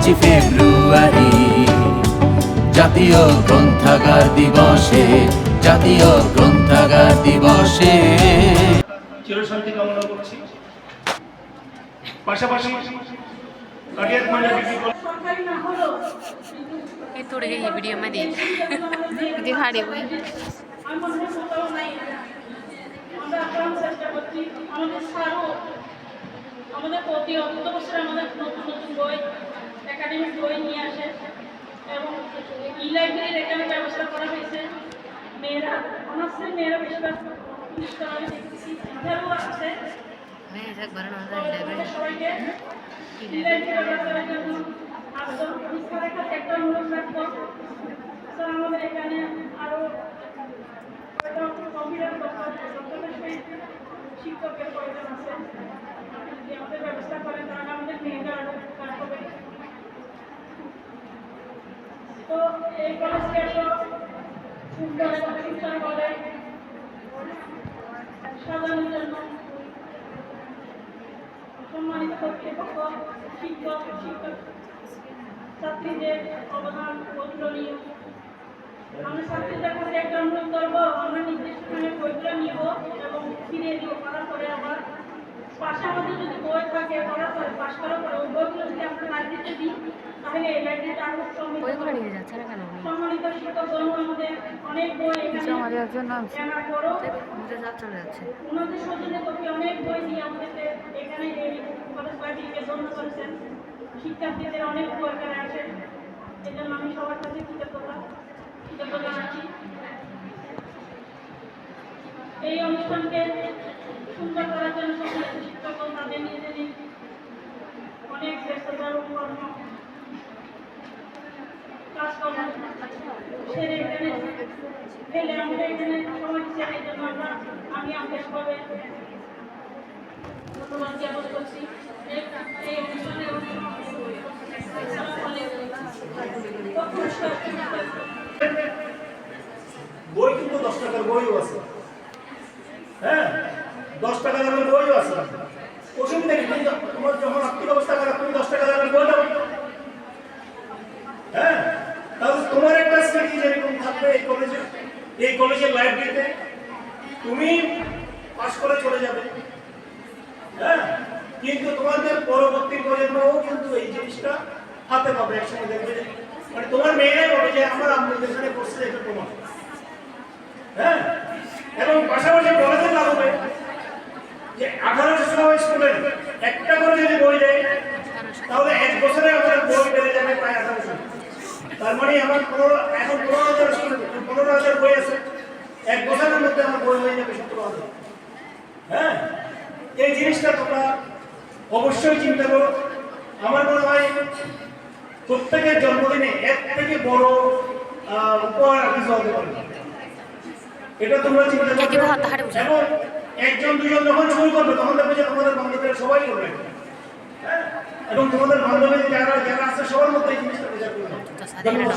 5ই ফেব্রুয়ারি জাতীয় গ্রন্থাগার দিবসে, জাতীয় গ্রন্থাগার দিবসে চিরশান্তি কামনা করছি। পাশাপাশি थोड़ी गई वीडियो में देख दिखा रही हुई আমাদের প্রতি বছর আমাদের নতুন নতুন বই একাডেমিক বই নিয়ে আসে এবং ই লাইব্রেরির এখানে ব্যবস্থা করা হয়েছে। মেয়েরা অনার্সের মেয়েরা বেশিরভাগ আমি দেখতেছি ইন্টারভিউ আছে সবাইকে ই লাইব্রেরি ব্যবস্থা করার জন্য আমাদের এখানে আরো কম্পিউটার শিক্ষকের প্রয়োজন আছে। যদি আমাদের ব্যবস্থা করেন তাহলে আমাদের মেয়েরা আরো কাজ হবে। তো এই কলেজকে এত সুন্দর এবং সুন্দরভাবে সাজানোর জন্য সম্মানিত কর্তৃপক্ষ, শিক্ষক ছাত্রীদের অবদান অতুলনীয়। আমরা ছাত্রীদের কাছে একটা অনুরোধ করবো, আমরা নির্দিষ্ট সময়ে বইগুলো নিব এবং ফিরিয়ে দিব। করার পরে আবার পাশে আমাদের যদি বই থাকে করার পরে পাশ করার পরে ওই বইগুলো যদি আমরা লাইব্রেরিতে দিই তাহলে এই লাইব্রেরিটা আরো সম্মানিত শিক্ষকগণ আমাদের অনেক বই এখানে কেনার পরও ওনাদের সৌজন্যে কপি অনেক বই দিয়ে আমাদেরকে এখানে এই কলেজ লাইব্রেরিকে ধন্য করেছেন। শিক্ষার্থীদের অনেক উপকার আসে, এই জন্য আমি সবার কাছে কৃতজ্ঞতা জানাচ্ছি। এই অনুষ্ঠানকে সুন্দর করার জন্য সমস্ত শিক্ষকগণ তাদের নিজেদের অনেক ব্যস্ততার কর্ম কাজকর্ম সেরে এখানে ফেলে আমরা এখানে সময় দিচ্ছি। এই জন্য আমি আন্তরিকভাবে ধন্যবাদ জ্ঞাপন করছি। এই অনুষ্ঠানে বই কিন্তু 10 টাকার বইও আছে, হ্যাঁ 10 টাকা দামের বইও আছে। অসুবিধা নেই, কিন্তু তোমার যখন আর্থিক অবস্থা খারাপ তুমি 10 টাকা দামের বই দাও, হ্যাঁ তাহলে তোমার একটা স্মৃতি যেরকম থাকবে এই কলেজের লাইব্রেরিতে তুমি পাস করে চলে যাবে, হ্যাঁ কিন্তু তোমাদের পরবর্তী প্রজন্মও কিন্তু এই জিনিসটা হাতে পাবে। একসময় দেখবে মানে তোমার মেয়েরাই বলবে যে আমার আম্মু যেখানে পড়ছে এটা তোমার, হ্যাঁ এবং পাশাপাশি কলেজে লাভ হবে যে 1800 স্টুডেন্ট একটা করে যদি বই দেয় তাহলে 1 বছরে আমাদের বই বেড়ে যাবে প্রায় 1800। তার মানে আমার এখন 15,000 স্টুডেন্ট 15,000 বই আছে, 1 বছরের মধ্যে আমার বই হয়ে যাবে 17,000। হ্যাঁ এই জিনিসটা তোমরা অবশ্যই চিন্তা করো। আমার মনে হয় প্রত্যেকের জন্মদিনে এর থেকে বড় উপহার কিছু হতে পারে, এটা তোমরা চিন্তা করো। এবং একজন দুজন যখন শুরু করবে তখন দেখবে যে তোমাদের বান্ধবীরা সবাই করবে, হ্যাঁ এবং তোমাদের বান্ধবী যারা আছে সবার মধ্যে এই জিনিসটা প্রচার করবে। ধন্যবাদ।